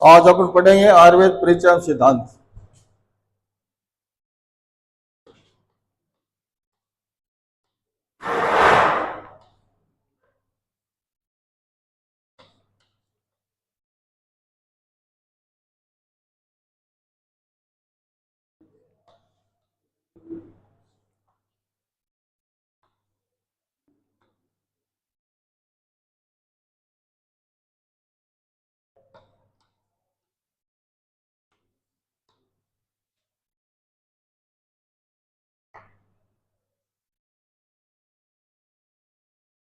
आज अपन पढ़ेंगे आयुर्वेद परिचय सिद्धांत।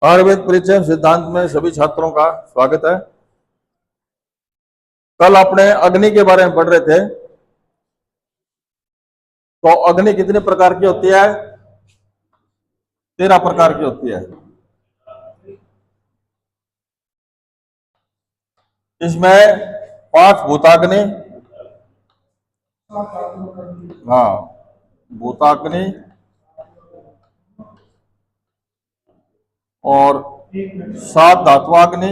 आयुर्वेद परिचय सिद्धांत में सभी छात्रों का स्वागत है। कल अपने अग्नि के बारे में पढ़ रहे थे। तो अग्नि कितने प्रकार की होती है? 13 प्रकार की होती है। इसमें 5 भूताग्नि, हाँ भूताग्नि, और 7 धात्वाग्नि,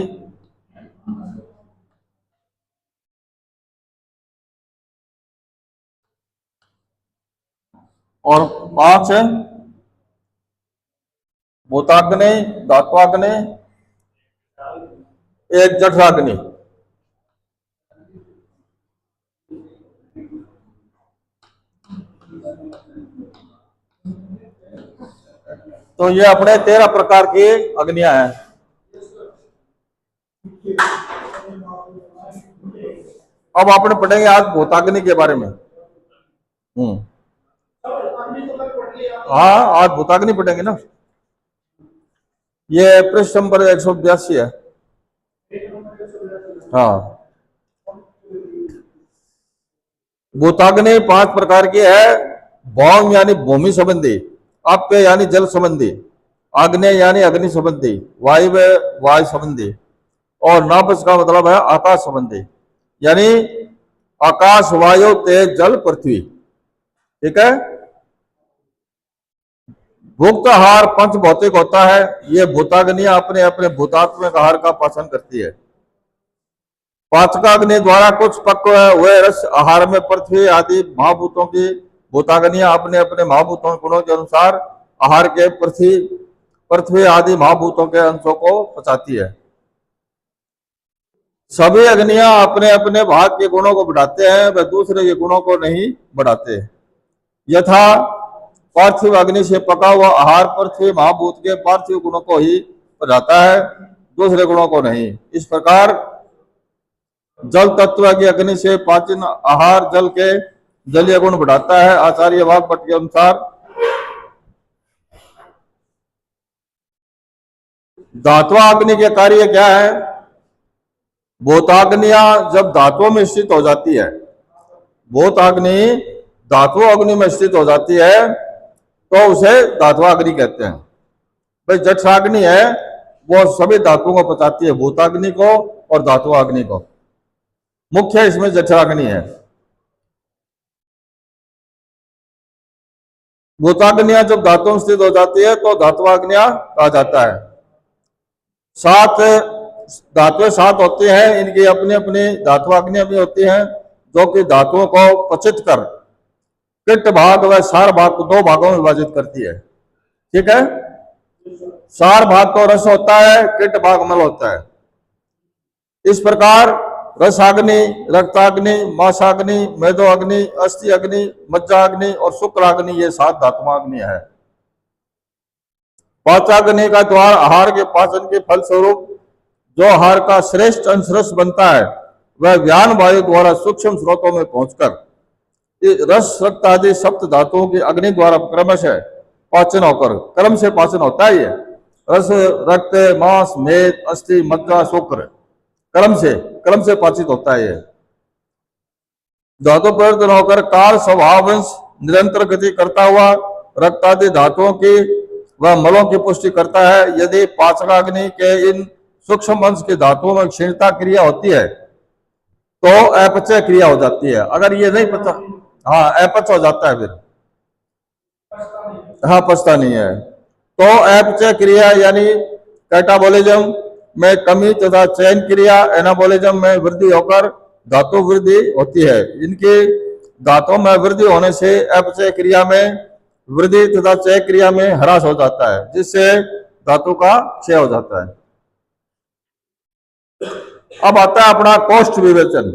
और 5 भूताग्नि, धात्वाग्नि, 1 जठराग्नि। तो ये अपने 13 प्रकार की अग्नियां हैं। अब आपने पढ़ेंगे आज भूताग्नि के बारे में। हाँ आज भूताग्नि पढ़ेंगे ना। ये पृष्ठ नंबर 182 है। हाँ भूताग्नि 5 प्रकार की है। भौम यानी भूमि संबंधी, अप्य यानी जल संबंधी, आग्नेय यानी अग्नि संबंधी, वायव्य वायु संबंधी, और नाभस का मतलब है आकाश संबंधी, यानी आकाश, वायु, तेज, जल, पृथ्वी। ठीक है। भुक्त आहार पंच भौतिक होता है। ये भूताग्नियां अपने अपने भूतात्मक आहार का पाचन करती है। पाचकाग्नि द्वारा कुछ पक हुए रस आहार में पृथ्वी आदि महाभूतों की भूताग्नियां अपने अपने महाभूतों गुणों के अनुसार आहार के पृथ्वी आदि महाभूतों के अंशों को पचाती है। सभी अग्नियां अपने अपने भाग के गुणों को बढ़ाते हैं, वह दूसरे के गुणों को नहीं बढ़ाते। यथा पार्थिव अग्नि से पका हुआ आहार पृथ्वी महाभूत के पार्थिव गुणों को ही बढ़ाता है, दूसरे गुणों को नहीं। इस प्रकार जल तत्व की अग्नि से पाचन आहार जल के जलीय गुण बढ़ाता है। आचार्य वाग्भट के अनुसार धात्वा अग्नि के कार्य क्या है? भूताग्नियां जब धातुओं में स्थित हो जाती है, भूताग्नि धातु अग्नि में स्थित हो जाती है तो उसे धात्वा अग्नि कहते हैं। भाई जठराग्नि है वो सभी धातुओं को पचाती है, भूताग्नि को और धात्वा अग्नि को। मुख्य इसमें जठराग्नि है। भूताग्नियां जब धातुओं में स्थित हो जाती है तो धात्वाग्नियां कहा जाता है। 7 धातुएं 7 होती हैं, इनकी अपनी अपनी धात्वाग्नियां भी होती हैं जो कि धातुओं को पचित कर पित्त भाग व सार भाग को 2 भागों में विभाजित करती है। ठीक है। सार भाग तो रस होता है, पित्त भाग मल होता है। इस प्रकार रसाग्नि, रक्ताग्नि, मांसाग्नि, मेदोअग्नि, अस्थि अग्नि, मज्जाग्नि और शुक्राग्नि ये 7 धात्वाग्नि है। पाचाग्नि का द्वार आहार के पाचन के फलस्वरूप जो आहार का श्रेष्ठ अंशरस बनता है वह व्यान वायु द्वारा सूक्ष्म स्रोतों में पहुंचकर रस, रक्त आदि सप्त धातुओं की अग्नि द्वारा क्रमशः पाचन होकर, क्रम से पाचन होता है। ये रस, रक्त, मांस, मेद, अस्थि, मज्जा, शुक्र क्रम से पाचित होता है। ये धातु परिवर्तन होकर काल स्वभावंश निरंतर गति करता हुआ रक्त आदि धातुओं की वह मलों की पुष्टि करता है। यदि पाचकाग्नि के इन सूक्ष्म अंश की धातुओं में क्षीणता क्रिया होती है तो अपचय क्रिया हो जाती है। अगर ये नहीं पता, हाँ अपच हो जाता है, फिर हाँ पचता नहीं है। तो अपचय क्रिया यानी कैटाबोलिज्म में कमी तथा चयन क्रिया एनाबोलिज्म में वृद्धि होकर धातु वृद्धि होती है। इनके धातुओं में वृद्धि होने से अपचय क्रिया में वृद्धि तथा चय क्रिया में ह्रास हो जाता है, जिससे धातु का क्षय हो जाता है। अब आता है अपना कोष्ठ विवेचन।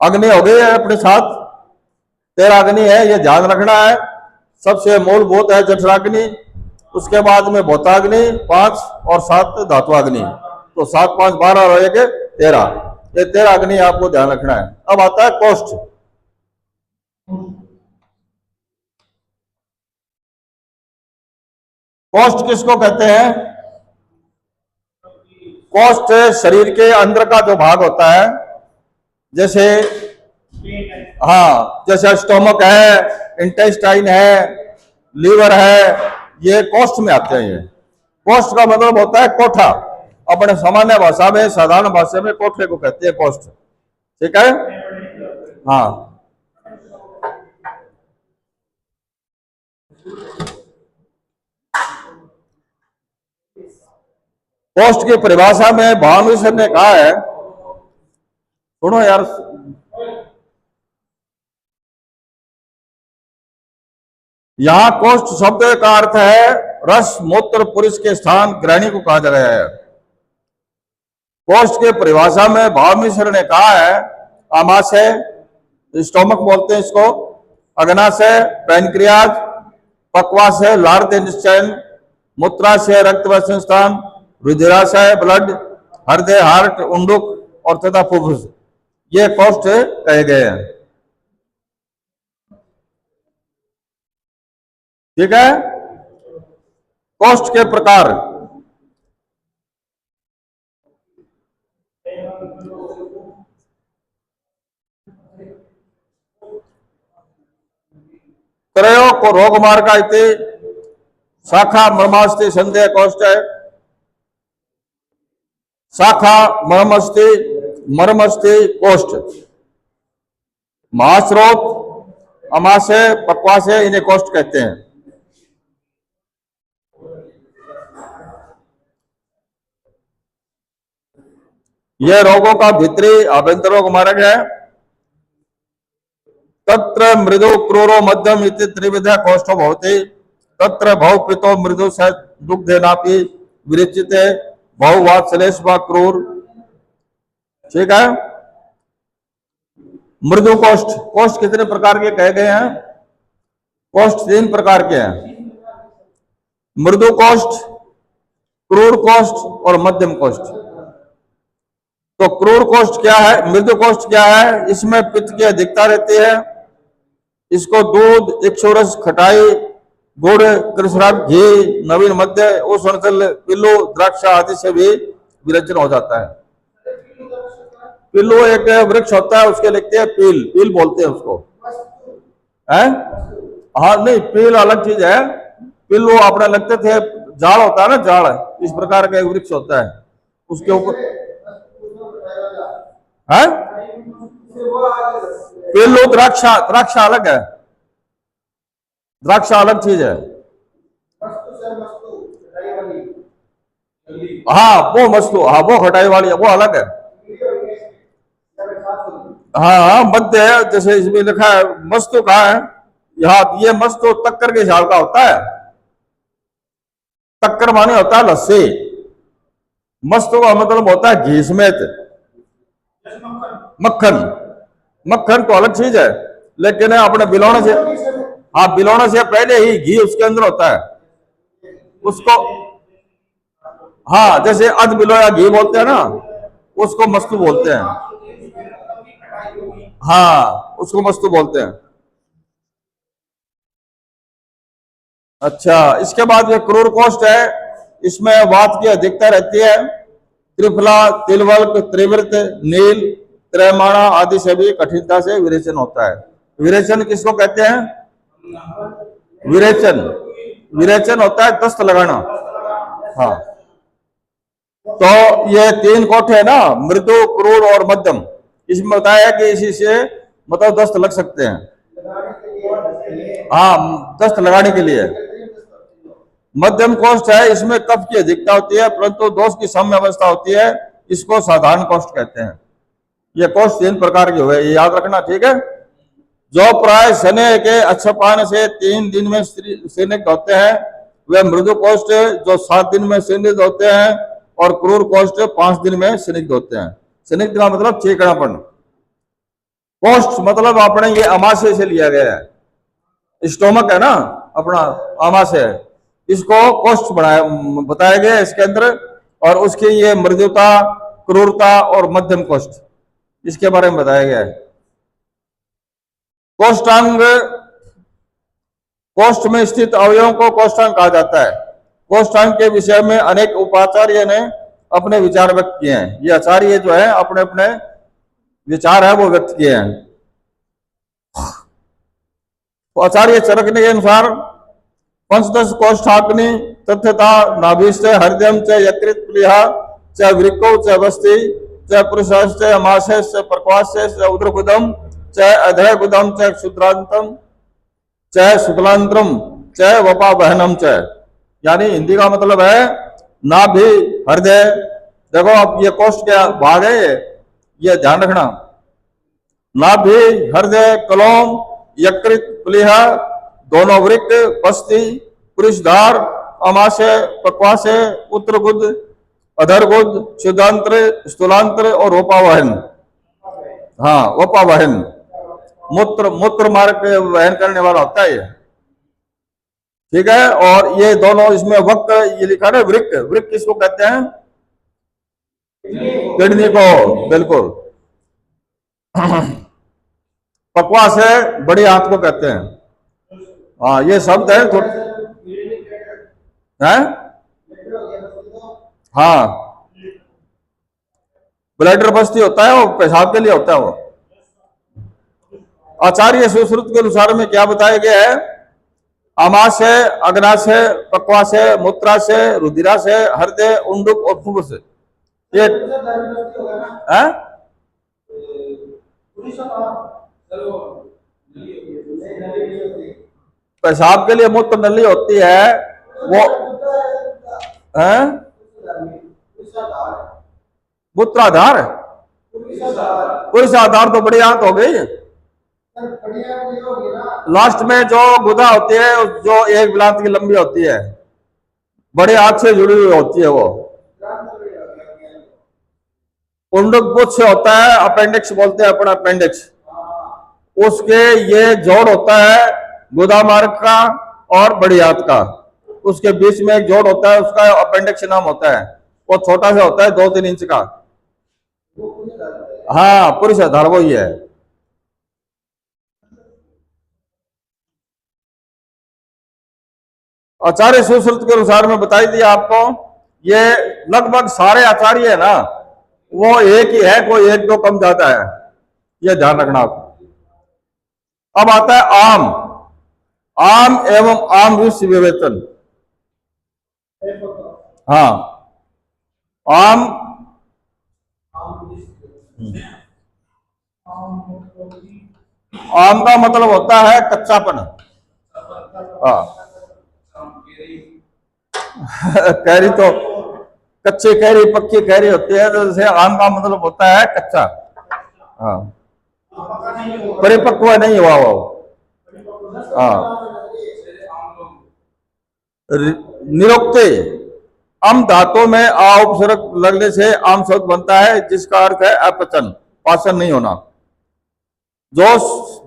अग्नि हो गई है अपने साथ, 13 अग्नि है, ये ध्यान रखना है। सबसे मूलभूत है जठराग्नि, उसके बाद में भौताग्नि 5 और 7 धातुअग्नि। तो 7 5 12 और 1 13, ये 13 अग्नि आपको ध्यान रखना है। अब आता है कोष्ठ। कोष्ठ किसको कहते हैं? कोष्ठ शरीर के अंदर का जो भाग होता है, जैसे हाँ, जैसे स्टोमक है, इंटेस्टाइन है, लीवर है, ये कोष्ठ में आते हैं। ये कोष्ठ का मतलब होता है कोठा। अपने सामान्य भाषा में, साधारण भाषा में कोठे को कहते हैं कोष्ठ। ठीक है? हाँ, कोष्ठ की परिभाषा में भानु सर ने कहा है, सुनो यार, यहां कोष्ठ शब्द का अर्थ है रस मूत्र पुरुष के स्थान ग्रहणी को कहा गया है। कोष्ठ के परिभाषा में भाव मिश्र ने कहा है, आमाशय, स्टोमक बोलते हैं इसको, अग्नाशय, पैनक्रियाज, पक्वाशय, लार्द निश्चयन, मूत्राशय, रक्त संस्थान, रुधिराशय, ब्लड, हृदय, हार्ट, उंडुक और तथा फुफ्फुस, ये कोष्ठ कहे गए हैं। ठीक है? कोष्ठ के प्रकार, त्रयो को रोग मार्ग इति शाखा मर्मास्ति संदेह कोष्ठ है। शाखा मर्मस्ति, मर्मस्ति कोष्ठ, महास्रोत, अमाशय, पक्वाशय, इन्हें कोष्ठ कहते हैं। यह रोगों का भीतरी आभ्यंतर रोग मार्ग है। तत्र मृदु क्रूरो मध्यम इति त्रिविधा कोष्ठो भवति। तत्र भव पितो मृदु स दुग्धेनापि विरचिते भव वात्सलेश व क्रूर। ठीक है? मृदु कोष्ठ, कोष्ठ कितने प्रकार के कहे गए हैं? कोष्ठ 3 प्रकार के हैं, मृदु कोष्ठ, क्रूर कोष्ठ और मध्यम कोष्ठ। तो क्रूर कोष्ठ क्या है, मृदु कोष्ठ क्या है? इसमें पित्त की अधिकता रहती है। इसको दूध, इक्षुरस, खटाई, गुड़, कृष्णराग, घी, नवीन मध्य, उष्णजल, पिल्लू, द्राक्षा आदि से भी विरेचन हो जाता है। पिल्लू एक वृक्ष होता है, उसके लिखते हैं पील, पील बोलते हैं उसको, है? हाँ, नहीं, पील अलग चीज है। पिल्लू अपने लगते थे, जाड़ होता है ना, जाड़, इस प्रकार का एक वृक्ष होता है, उसके ऊपर है पिल्लू। द्राक्षा, द्राक्षा अलग है, द्राक्षा अलग चीज है। हाँ, वो मस्तु, हाँ वो खटाई वाली है, वो अलग है। हाँ हाँ, मध्य है, जैसे इसमें लिखा है मस्तु कहा है, यहाँ ये मस्तु तक्कर के झाड़ का होता है। तक्कर माने होता है लस्सी, मस्तु का मतलब होता है घी समेत, मक्खन। मक्खन तो अलग चीज है, लेकिन अपने बिलौने से, हाँ बिलौने से पहले ही घी उसके अंदर होता है उसको। हाँ, जैसे अध बिलोया घी बोलते हैं ना, उसको मस्तु बोलते हैं। हाँ, उसको मस्तु बोलते हैं। अच्छा, इसके बाद ये क्रूर कोष्ठ है, इसमें वात की अधिकता रहती है। त्रिफला, तिलवल्क, त्रिवृत, नील, त्रैमाणा आदि से भी कठिनता से विरेचन होता है। विरेचन किसको कहते हैं? विरेचन, विरेचन होता है दस्त लगाना। हाँ, तो ये 3 कोष्ठ है ना, मृदु, क्रूर और मध्यम, इसमें बताया कि इसी से मतलब दस्त लग सकते हैं। हाँ, दस्त लगाने के लिए। मध्यम कोष्ठ है, इसमें कफ की अधिकता होती है, परंतु दोष की साम्य अवस्था होती है, इसको साधारण कोष्ठ कहते हैं। ये कोष्ठ 3 प्रकार के हुए, ये याद रखना, ठीक है। जो प्राय शनि के अच्छपान से 3 दिन में स्निग्ध होते हैं वे मृदु कोष्ठ जो 7 दिन में स्निग्ध होते हैं, और क्रूर कोष्ठ 5 दिन में स्निग्ध होते हैं। स्निग्ध का मतलब चिकनापन। कोष्ठ मतलब अपने ये अमाशय से लिया गया है, स्टोमक है ना अपना, अमाशय, इसको कोष्ठ बताया गया है इसके अंदर। और उसकी ये मृदुता, क्रूरता और मध्यम कोष्ठ, इसके बारे में बताया गया है। कोष्ठांग, कोष्ठ में स्थित अवयवों को कोष्ठांग कहा जाता है। कोष्ठांग के विषय में अनेक उपाचार्य ने अपने विचार व्यक्त किए हैं। ये आचार्य जो है अपने अपने विचार है वो व्यक्त किए हैं। तो आचार्य चरक के अनुसार पंचदश कोष्ठाग्नि तथ्यता नाभिश्च हृदयम च यकृत प्लीहा च वृक्को च वस्ति च पुरुषश्च अमाशयश्च प्रक्वाश्च उदरगुदम च अधरगुदम च क्षुद्रांतम च शुक्लांतरम च वपा बहनम च। यानी हिंदी का मतलब है नाभि, हृदय, देखो अब ये कोष्ठ के भाग है, ये ध्यान रखना। नाभि, हृदय, कलोम, यकृत, प्लीहा, दोनों वृक्क, वस्ति, पुरुषधार, अमाशय, प्रक्वाशय, उत्तरगुद, अधरगुद, क्षुद्रांत्र, स्थूलांत्र और वपावहन। हाँ, वपावहन मूत्र मार्ग वहन करने वाला होता है ये, ठीक है। और ये दोनों इसमें वक्त ये लिखा है वृक्क। वृक्क किसको कहते हैं? किडनी को, बिल्कुल। पक्वास है, बड़ी आंत को कहते हैं। हाँ, ये शब्द है हाँ, ब्लैडर बस्ती होता है वो, पेशाब के लिए होता है वो। आचार्य सुश्रुत के अनुसार में क्या बताया गया है? आमाशय, अग्नाशय, पक्वाशय, मूत्राशय, रुधिराशय, हृदय, उंडुक और फुफ्फुस। ये पेशाब के लिए मूत्र नली होती है वो है, मूत्राधार, पुरुषाधार तो बड़ी आंत हो गई। लास्ट में जो गुदा होती है जो 1 बिलांत की लंबी होती है, बड़े हाथ से जुड़ी हुई होती है वो। उंडुक पुच्छ होता है, अपेंडिक्स बोलते हैं अपना, अपेंडिक्स, उसके ये जोड़ होता है गुदा मार्ग का और बड़ी हाथ का, उसके बीच में एक जोड़ होता है, उसका अपेंडिक्स नाम होता है। वो छोटा सा होता है, 2-3 इंच का। हाँ, पुरुष आधार वो ही है। आचार्य सुश्रुत के अनुसार में बताई दिया आपको। ये लगभग सारे आचार्य है ना वो एक ही है, कोई 1-2 कम ज्यादा है, ये ध्यान रखना आप। अब आता है आम। आम एवं आम विषय विवेचन। हाँ, आम आम का मतलब होता है कच्चापन। हाँ कैरी तो कच्ची कैरी, पक्की कैरी होती है, तो जैसे आम का मतलब होता है कच्चा। हाँ, परिपक्व नहीं हुआ वो। हाँ, निरुक्ति। आम धातु में आ उपसर्ग लगने से आम शब्द बनता है, जिसका अर्थ है अपचन, पाचन नहीं होना। जो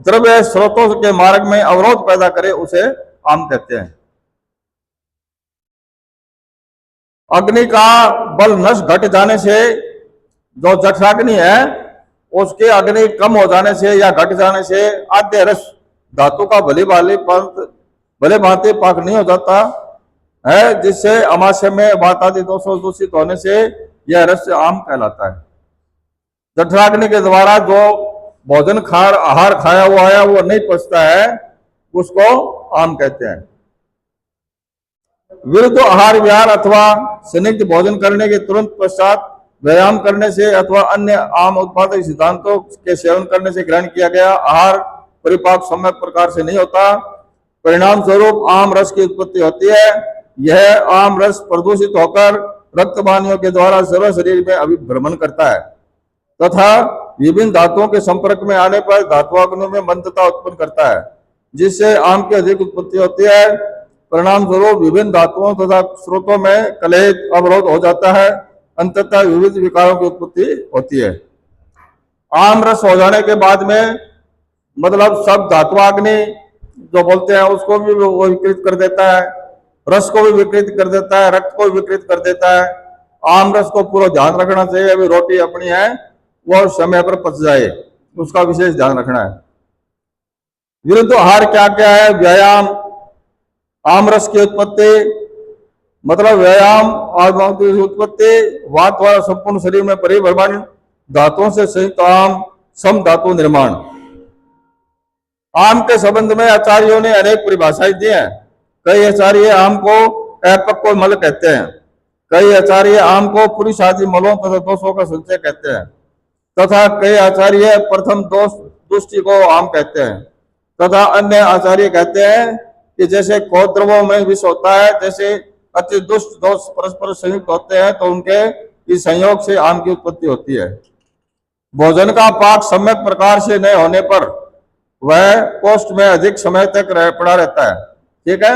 द्रव्य स्रोतों के मार्ग में अवरोध पैदा करे उसे आम कहते हैं। अग्नि का बल नष्ट घट जाने से, जो जठराग्नि है उसके अग्नि कम हो जाने से या घट जाने से आद्य रस धातु का भली भांति पाक नहीं हो जाता है, जिससे अमाशय में वात आदि दोषों दूषित होने से यह रस आम कहलाता है। जठराग्नि के द्वारा जो भोजन आहार खाया हुआ है वो नहीं पचता है, उसको आम कहते हैं। विरुद्ध आहार विहार अथवा स्निग्ध भोजन करने के तुरंत पश्चात व्यायाम करने से अथवा अन्य आम उत्पादक सिद्धांतों के सेवन करने से ग्रहण किया गया आहार परिपाक सम्यक प्रकार से नहीं होता, परिणाम स्वरूप आम रस की उत्पत्ति होती है। यह आम रस प्रदूषित होकर रक्त वाहिनियों के द्वारा सर्व शरीर में अभिभ्रमण करता है तथा विभिन्न धातुओं के संपर्क में आने पर धात्वाग्नि में मंदता उत्पन्न करता है, जिससे आम की अधिक उत्पत्ति होती है। परिणाम स्वरूप विभिन्न धातुओं तथा स्रोतों में कलह अवरोध हो जाता है, अंततः विविध विकारों की उत्पत्ति होती है। आम रस हो जाने के बाद में मतलब सब धात्वाग्नि जो बोलते हैं उसको भी वो विकृत कर देता है, रस को भी विकृत कर देता है, रक्त को भी विकृत कर देता है। आम रस को पूरा ध्यान रखना चाहिए, अभी रोटी अपनी है वो समय पर पच जाए, उसका विशेष ध्यान रखना है। विरुद्ध आहार क्या क्या है? व्यायाम, आम रस की उत्पत्ति मतलब व्यायाम और की उत्पत्ति, वात द्वारा संपूर्ण शरीर में परिभ्रमण, धातुओं से संयुक्त आम, सम धातु निर्माण। आम के संबंध में आचार्यों ने अनेक परिभाषाएं दी हैं। कई आचार्य आम को अपक्व मल कहते हैं, कई आचार्य आम को पुरुष आदि मलों तथा दोषों का संचय कहते हैं, तथा कई आचार्य प्रथम दोष दुष्टि को आम कहते हैं, तथा अन्य आचार्य कहते हैं कि जैसे कौद्रवों में विष होता है, जैसे अति दुष्ट दोष परस्पर संयुक्त होते हैं तो उनके इस संयोग से आम की उत्पत्ति होती है। भोजन का पाक सम्यक प्रकार से न होने पर वह कोष्ठ में अधिक समय तक पड़ा रहता है। ठीक है,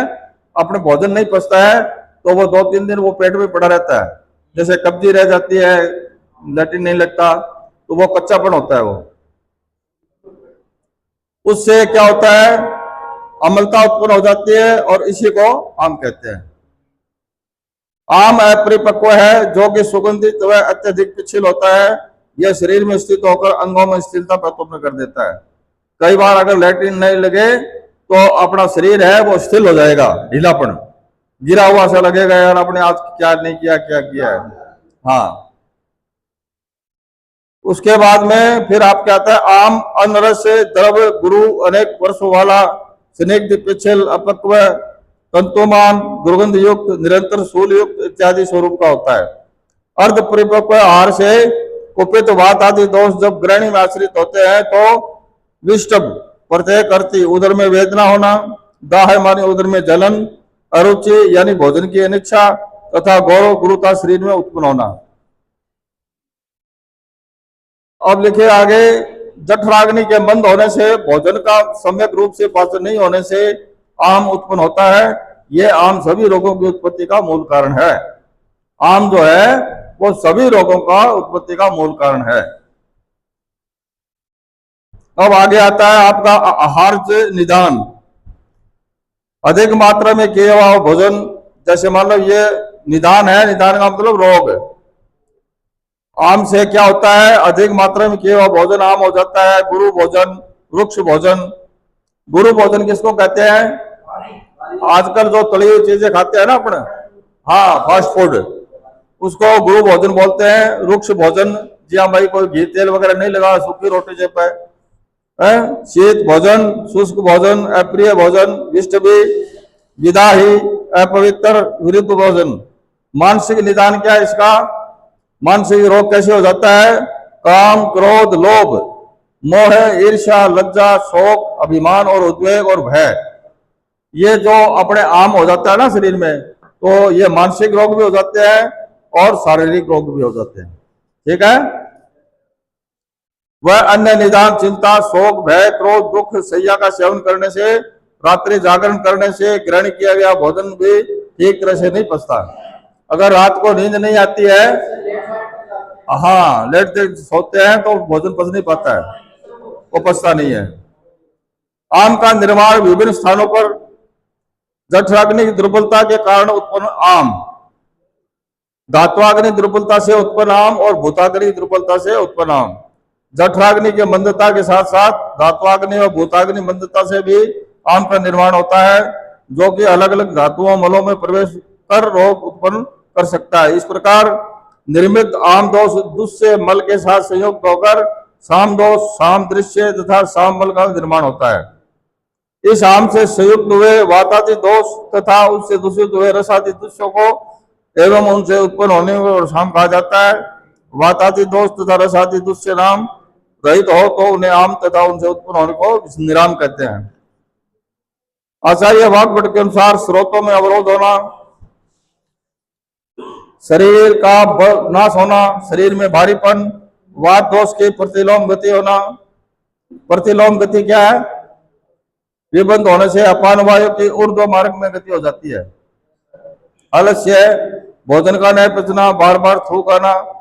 अपने भोजन नहीं पचता है तो वो 2-3 दिन वो पेट में पड़ा रहता है, जैसे कब्जी रह जाती है, लैट्रिन नहीं लगता, तो वो कच्चापन होता है। वो उससे क्या होता है, अम्लता उत्पन्न हो जाती है और इसी को आम कहते हैं। आम अपरिपक्व है जो कि सुगंधित व अत्यधिक पिछल होता है। यह शरीर में स्थित होकर अंगों में स्थिरता उत्पन्न कर देता है। कई बार अगर लैट्रिन नहीं लगे तो अपना शरीर है वो स्थिर हो जाएगा, ढीलापन, गिरा हुआ सा लगेगा, यार अपने आज क्या नहीं किया, क्या किया है। हाँ, उसके बाद में फिर आप कहते हैं आम अनरस से द्रव गुरु अनेक वर्षों वाला स्निग्ध पिछल अपक्व तंतुमान दुर्गंध युक्त निरंतर सूल युक्त इत्यादि स्वरूप का होता है। अर्ध परिपक्व आहार से कुपित वात आदि दोष जब ग्रहणी में आश्रित होते हैं तो विष्टभ प्रत्येक करती, उदर में वेदना होना, दाह मानी उदर में जलन, अरुचि यानी भोजन की अनिच्छा तथा गौरव गुरुता शरीर में उत्पन्न होना। अब लिखे आगे, जठराग्नि के मंद होने से, भोजन का सम्यक रूप से पाचन नहीं होने से आम उत्पन्न होता है। ये आम सभी रोगों की उत्पत्ति का मूल कारण है। आम जो है वो सभी रोगों का उत्पत्ति का मूल कारण है। अब आगे आता है आपका आहार से निदान। अधिक मात्रा में किया हुआ भोजन, जैसे मान लो ये निदान है, निदान का मतलब रोग। आम से क्या होता है, अधिक मात्रा में किया हुआ भोजन आम हो जाता है। गुरु भोजन, वृक्ष भोजन। गुरु भोजन किसको कहते हैं? आजकल जो तली हुई चीजें खाते हैं ना अपने, हाँ, फास्ट फूड, उसको गुरु भोजन बोलते हैं। वृक्ष भोजन, जी हाँ भाई, कोई घी तेल वगैरह नहीं लगा, सूखी रोटी जे पे, शीत भोजन, शुष्क भोजन, अप्रिय भोजन, विष्टभी, विदाही, अपवित्र, विरुद्ध भोजन। मानसिक निदान क्या है इसका? मानसिक रोग कैसे हो जाता है? काम, क्रोध, लोभ, मोह, ईर्ष्या, लज्जा, शोक, अभिमान और उद्वेग और भय, ये जो अपने आम हो जाता है ना शरीर में, तो ये मानसिक रोग भी हो जाते हैं और शारीरिक रोग भी हो जाते हैं। ठीक है, वह अन्य निदान चिंता, शोक, भय, क्रोध, दुख, सैया का सेवन करने से, रात्रि जागरण करने से ग्रहण किया गया भोजन भी ठीक तरह से नहीं पचता। अगर रात को नींद नहीं आती है, हाँ, लेट देर सोते हैं तो भोजन पच नहीं पाता है, वो पचता नहीं है। आम का निर्माण विभिन्न स्थानों पर जठराग्नि की दुर्बलता के कारण उत्पन्न आम, धात्वाग्नि दुर्बलता से उत्पन्न आम और भूताग्नि दुर्बलता से उत्पन्न आम। जठराग्नि के मंदता के साथ साथ धात्वाग्नि और भूताग्नि मंदता से भी आम का निर्माण होता है, जो कि अलग अलग धातुओं मलों में प्रवेश कर रोग उत्पन्न कर सकता है। इस प्रकार निर्मित आम दोष दुष्य मल के साथ संयुक्त होकर साम दोष, साम दृश्य तथा साम मल का निर्माण होता है। इस आम से संयुक्त हुए वातादि दोष तथा उससे दूषित हुए रसादि दृश्यों को एवं उनसे उत्पन्न होने को साम कहा जाता है। वातादि दोष तथा रसादि दुष्य नाम रहित हो तो उन्हें आम तथा उनसे उत्पन्न होने को निराम कहते हैं। आचार्य वाग्भट के अनुसार स्रोतों में अवरोध होना, शरीर का नाश होना, शरीर में भारीपन, वात दोष के प्रतिलोम गति होना। प्रतिलोम गति क्या है? ये बंद होने से अपान वायु की ऊर्ध्व मार्ग में गति हो जाती है। आलस्य, भोजन का नहीं पचना, बार बार थूक आना,